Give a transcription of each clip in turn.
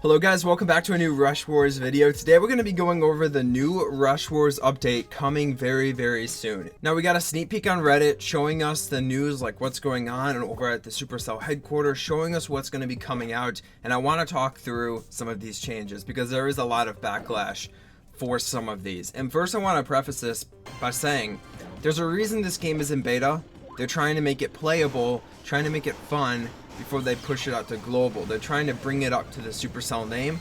Hello guys, welcome back to a new Rush Wars video. Today we're going to be going over the new Rush Wars update coming very soon. Now we got a sneak peek on Reddit showing us the news, like what's going on, and over at the Supercell headquarters showing us what's going to be coming out. And I want to talk through some of these changes because there is a lot of backlash for some of these. And first I want to preface this by saying there's a reason this game is in beta. They're trying to make it playable, trying to make it fun before they push it out to global. They're trying to bring it up to the Supercell name,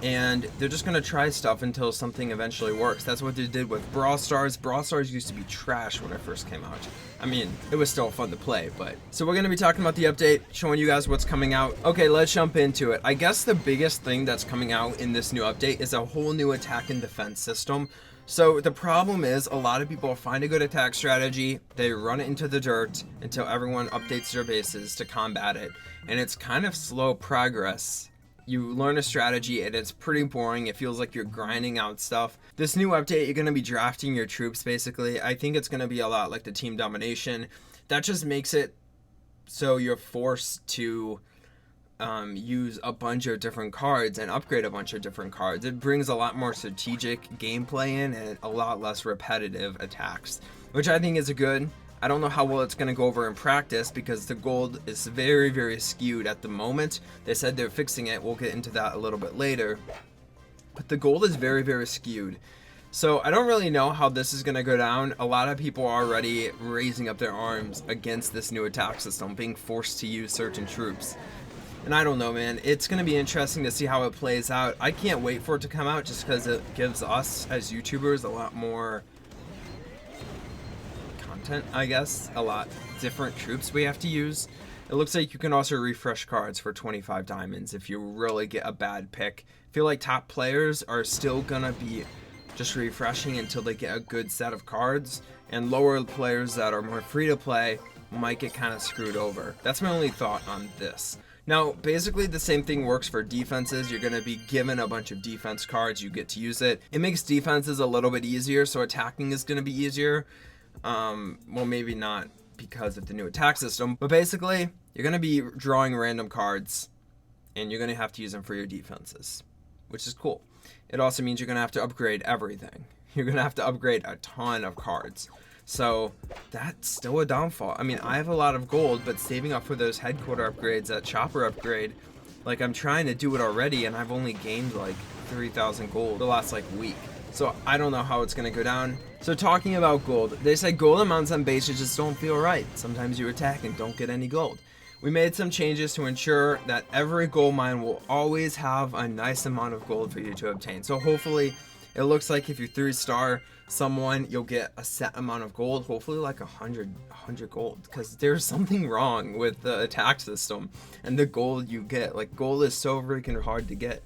and they're just going to try stuff until something eventually works. That's what they did with Brawl Stars. Brawl Stars used to be trash when it first came out. I mean, it was still fun to play, but... So we're going to be talking about the update, showing you guys what's coming out. Okay, let's jump into it. I guess the biggest thing that's coming out in this new update is a whole new attack and defense system. So the problem is a lot of people find a good attack strategy, they run it into the dirt until everyone updates their bases to combat it, and it's kind of slow progress. You learn a strategy and it's pretty boring. It feels like you're grinding out stuff. This new update, you're going to be drafting your troops basically. I think it's going to be a lot like the team domination. That just makes it so you're forced to use a bunch of different cards and upgrade a bunch of different cards. It brings a lot more strategic gameplay in and a lot less repetitive attacks, which I think is a good. I don't know how well it's going to go over in practice because the gold is very skewed at the moment. They said they're fixing it. We'll get into that a little bit later. But the gold is very skewed. So I don't really know how this is going to go down. A lot of people are already raising up their arms against this new attack system, being forced to use certain troops. And I don't know, man. It's going to be interesting to see how it plays out. I can't wait for it to come out just because it gives us as YouTubers a lot more content, I guess. A lot different troops we have to use. It looks like you can also refresh cards for 25 diamonds if you really get a bad pick. I feel like top players are still going to be just refreshing until they get a good set of cards. And lower players that are more free to play might get kind of screwed over. That's my only thought on this. Now, basically the same thing works for defenses. You're going to be given a bunch of defense cards. You get to use it. It makes defenses a little bit easier, so attacking is going to be easier. Well, maybe not because of the new attack system, but basically you're going to be drawing random cards and you're going to have to use them for your defenses, which is cool. It also means you're going to have to upgrade everything. You're going to have to upgrade a ton of cards. So that's still a downfall. I mean, I have a lot of gold, but saving up for those headquarter upgrades, that chopper upgrade, like I'm trying to do it already and I've only gained like 3,000 gold the last like week. So I don't know how it's going to go down. So talking about gold, they say gold amounts on bases just don't feel right. Sometimes you attack and don't get any gold. We made some changes to ensure that every gold mine will always have a nice amount of gold for you to obtain. So hopefully it looks like if you 3-star someone, you'll get a set amount of gold, hopefully like 100 gold, because there's something wrong with the attack system and the gold you get. Like, gold is so freaking hard to get.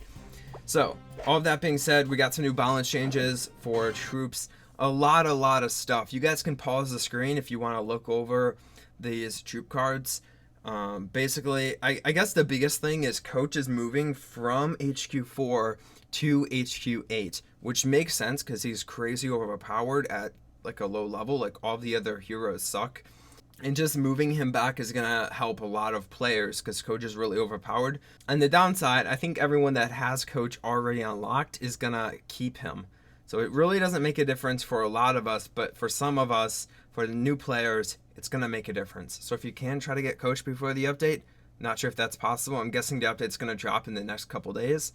So all of that being said, we got some new balance changes for troops, a lot of stuff. You guys can pause the screen if you want to look over these troop cards. Basically, I guess the biggest thing is coach is moving from HQ4 to HQ8, which makes sense because he's crazy overpowered at like a low level. Like, all the other heroes suck, and just moving him back is gonna help a lot of players because coach is really overpowered. And the downside, I think everyone that has coach already unlocked is gonna keep him, so it really doesn't make a difference for a lot of us, but for some of us, for the new players, it's gonna make a difference. So if you can try to get coach before the update, not sure if that's possible. I'm guessing the update's gonna drop in the next couple days.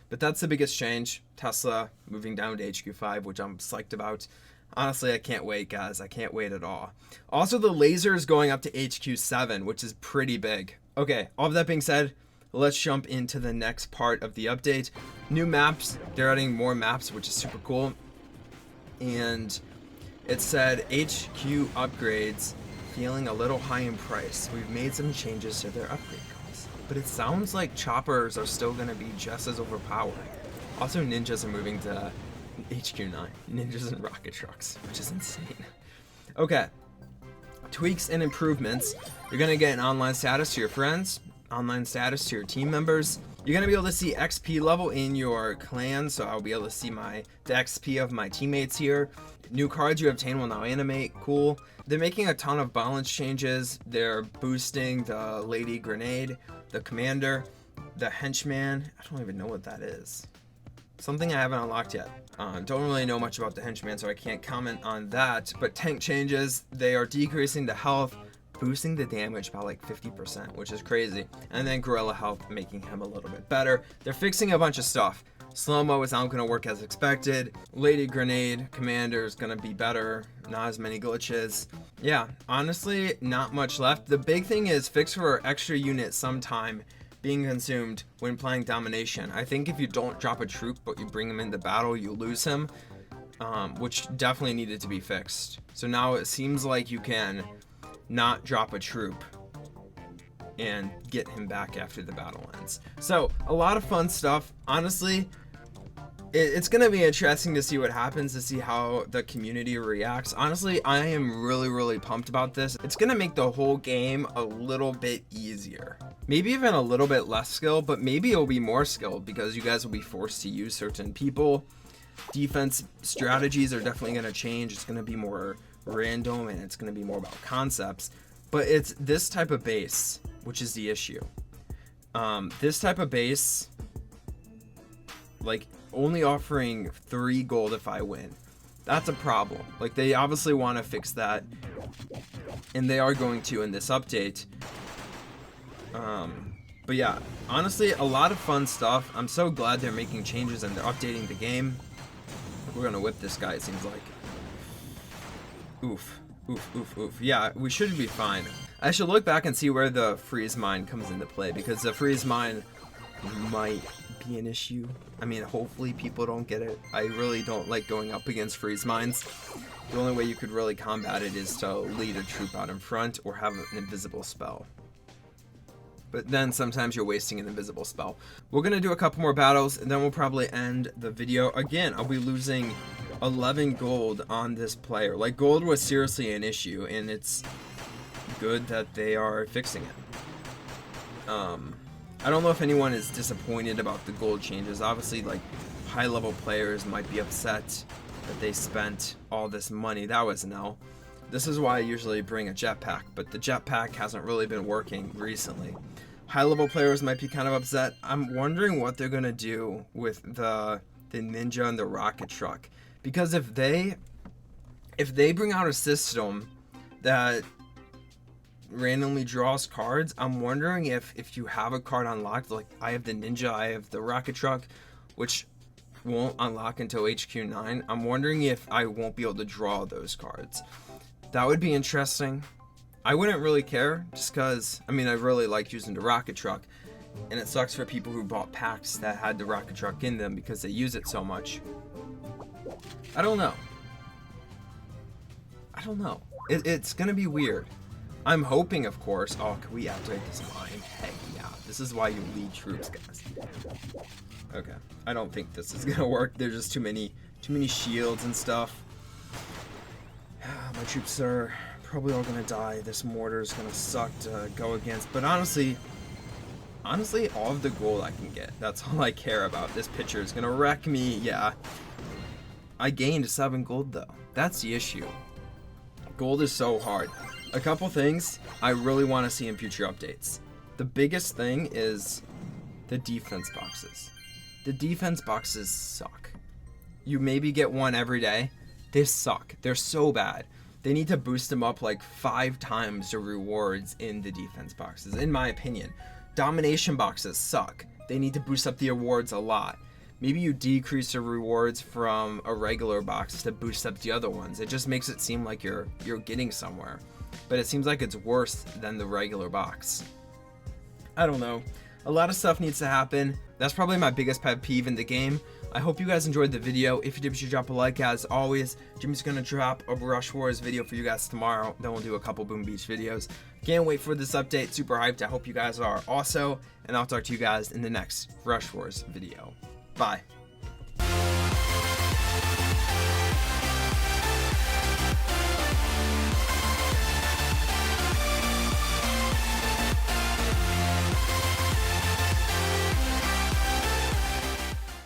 But that's the biggest change. Tesla moving down to HQ5, which I'm psyched about. Honestly, I can't wait, guys. I can't wait at all. Also, the laser is going up to HQ7, which is pretty big. Okay, all of that being said, let's jump into the next part of the update. New maps. They're adding more maps, which is super cool. And it said HQ upgrades feeling a little high in price. We've made some changes to their upgrade costs, but it sounds like choppers are still going to be just as overpowered. Also, ninjas are moving to HQ9. Ninjas and rocket trucks, which is insane. Okay. Tweaks and improvements. You're going to get an online status to your friends, online status to your team members. You're going to be able to see XP level in your clan, so I'll be able to see the XP of my teammates here. New cards you obtain will now animate. Cool. They're making a ton of balance changes. They're boosting the Lady Grenade, the commander. The henchman, I don't even know what that is. Something I haven't unlocked yet. Don't really know much about the henchman, so I can't comment on that. But tank changes, they are decreasing the health, boosting the damage by like 50%, which is crazy. And then gorilla health, making him a little bit better. They're fixing a bunch of stuff. Slow-mo is not going to work as expected. Lady Grenade Commander is going to be better. Not as many glitches. Yeah, honestly, not much left. The big thing is fix for extra units sometime being consumed when playing domination. I think if you don't drop a troop but you bring him into battle, you lose him, which definitely needed to be fixed. So now it seems like you can not drop a troop and get him back after the battle ends. So a lot of fun stuff. Honestly, it's going to be interesting to see what happens, to see how the community reacts. Honestly, I am really pumped about this. It's going to make the whole game a little bit easier. Maybe even a little bit less skilled, but maybe it'll be more skilled because you guys will be forced to use certain people. Defense strategies are definitely going to change. It's going to be more random and it's going to be more about concepts. But it's this type of base, which is the issue. This type of base, like, only offering 3 gold if I win. That's a problem. Like, they obviously want to fix that, and they are going to in this update. But yeah, honestly, a lot of fun stuff. I'm so glad they're making changes and they're updating the game. We're gonna whip this guy, it seems like. Oof. Yeah, we should be fine. I should look back and see where the freeze mine comes into play, because the freeze mine might be an issue. I mean, hopefully people don't get it. I really don't like going up against freeze mines. The only way you could really combat it is to lead a troop out in front or have an invisible spell. But then sometimes you're wasting an invisible spell. We're gonna do a couple more battles and then we'll probably end the video. Again, I'll be losing 11 gold on this player. Like, gold was seriously an issue, and it's good that they are fixing it. I don't know if anyone is disappointed about the gold changes. Obviously, like, high level players might be upset that they spent all this money. That was no. This is why I usually bring a jetpack, but the jetpack hasn't really been working recently. High level players might be kind of upset. I'm wondering what they're gonna do with the ninja and the rocket truck, because if they bring out a system that randomly draws cards, I'm wondering if you have a card unlocked, like I have the ninja, I have the rocket truck, which won't unlock until HQ9. I'm wondering if I won't be able to draw those cards. That would be interesting. I wouldn't really care, just because, I mean, I really like using the rocket truck, and it sucks for people who bought packs that had the rocket truck in them because they use it so much. I don't know. It's gonna be weird. I'm hoping, of course. Oh, can we activate this mine? Heck yeah. This is why you lead troops, guys. Okay. I don't think this is gonna work. There's just too many shields and stuff. My troops are probably all gonna die. This mortar is gonna suck to go against. But honestly, all of the gold I can get. That's all I care about. This pitcher is gonna wreck me. Yeah. I gained 7 gold though. That's the issue. Gold is so hard. A couple things I really want to see in future updates. The biggest thing is the defense boxes. The defense boxes suck. You maybe get one every day. They suck. They're so bad. They need to boost them up like 5 times the rewards in the defense boxes, in my opinion. Domination boxes suck. They need to boost up the awards a lot. Maybe you decrease the rewards from a regular box to boost up the other ones. It just makes it seem like you're getting somewhere. But it seems like it's worse than the regular box. I don't know. A lot of stuff needs to happen. That's probably my biggest pet peeve in the game. I hope you guys enjoyed the video. If you did, be sure to drop a like. As always, Jimmy's going to drop a Rush Wars video for you guys tomorrow. Then we'll do a couple Boom Beach videos. Can't wait for this update. Super hyped. I hope you guys are also. And I'll talk to you guys in the next Rush Wars video. Bye.